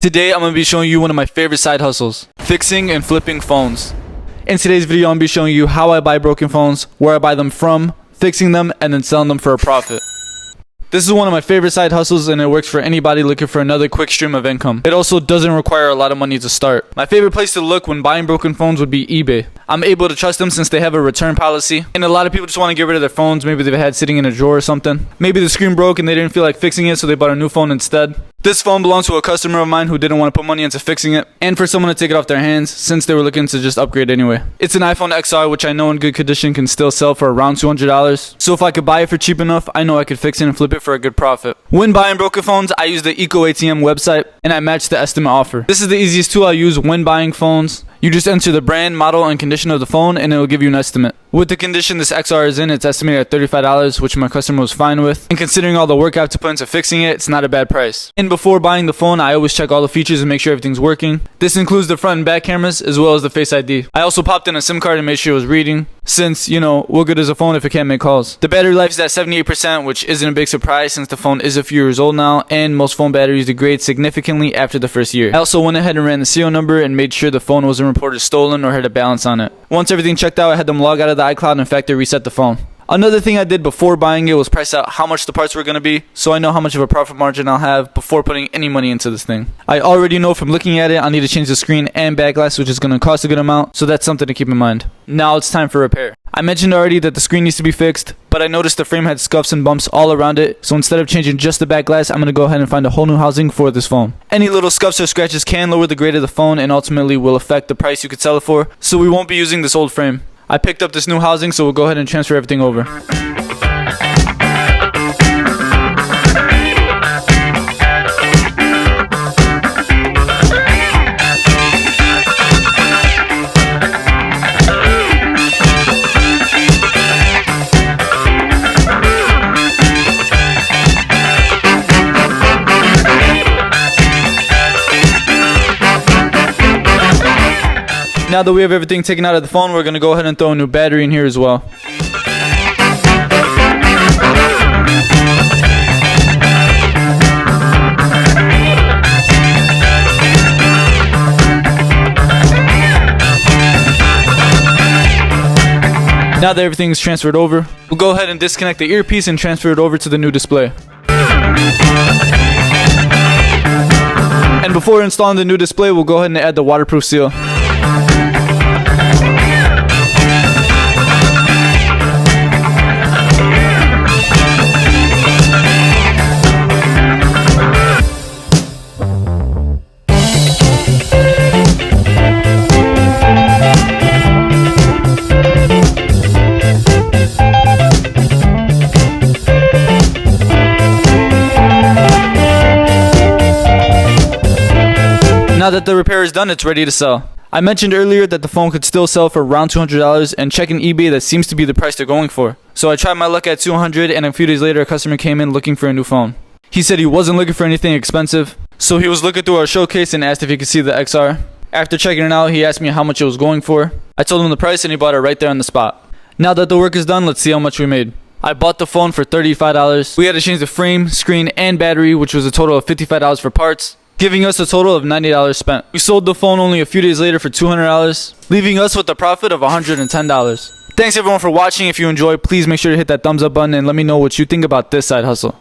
Today I'm going to be showing you one of my favorite side hustles, fixing and flipping phones. In today's video I'm going to be showing you how I buy broken phones, where I buy them from, fixing them, and then selling them for a profit. This is one of my favorite side hustles and it works for anybody looking for another quick stream of income. It also doesn't require a lot of money to start. My favorite place to look when buying broken phones would be eBay. I'm able to trust them since they have a return policy. And a lot of people just want to get rid of their phones. Maybe they've had sitting in a drawer or something. Maybe the screen broke and they didn't feel like fixing it, so they bought a new phone instead. This phone belongs to a customer of mine who didn't want to put money into fixing it, and for someone to take it off their hands since they were looking to just upgrade anyway. It's an iPhone XR, which I know in good condition can still sell for around $200. So if I could buy it for cheap enough, I know I could fix it and flip it for a good profit. When buying broken phones, I use the EcoATM website and I match the estimate offer. This is the easiest tool I use when buying phones. You just enter the brand, model, and condition of the phone and it will give you an estimate. With the condition this XR is in, it's estimated at $35, which my customer was fine with. And considering all the work I have to put into fixing it, it's not a bad price. And before buying the phone, I always check all the features and make sure everything's working. This includes the front and back cameras, as well as the Face ID. I also popped in a SIM card and made sure it was reading, since, you know, what good is a phone if it can't make calls? The battery life is at 78%, which isn't a big surprise since the phone is a few years old now, and most phone batteries degrade significantly after the first year. I also went ahead and ran the serial number and made sure the phone wasn't reported stolen or had a balance on it. Once everything checked out, I had them log out of the iCloud and factory reset the phone. Another thing I did before buying it was price out how much the parts were going to be, so I know how much of a profit margin I'll have before putting any money into this thing. I already know from looking at it I need to change the screen and back glass, which is going to cost a good amount, so that's something to keep in mind. Now it's time for repair. I mentioned already that the screen needs to be fixed, but I noticed the frame had scuffs and bumps all around it, so instead of changing just the back glass, I'm going to go ahead and find a whole new housing for this phone. Any little scuffs or scratches can lower the grade of the phone and ultimately will affect the price you could sell it for, so we won't be using this old frame. I picked up this new housing, so we'll go ahead and transfer everything over. Now that we have everything taken out of the phone, we're going to go ahead and throw a new battery in here as well. Now that everything's transferred over, we'll go ahead and disconnect the earpiece and transfer it over to the new display. And before installing the new display, we'll go ahead and add the waterproof seal. Now that the repair is done, it's ready to sell. I mentioned earlier that the phone could still sell for around $200, and checking eBay, that seems to be the price they're going for. So I tried my luck at $200, and a few days later a customer came in looking for a new phone. He said he wasn't looking for anything expensive, so he was looking through our showcase and asked if he could see the XR. After checking it out, he asked me how much it was going for. I told him the price and he bought it right there on the spot. Now that the work is done, let's see how much we made. I bought the phone for $35. We had to change the frame, screen, and battery, which was a total of $55 for parts, giving us a total of $90 spent. We sold the phone only a few days later for $200, leaving us with a profit of $110. Thanks everyone for watching. If you enjoyed, please make sure to hit that thumbs up button and let me know what you think about this side hustle.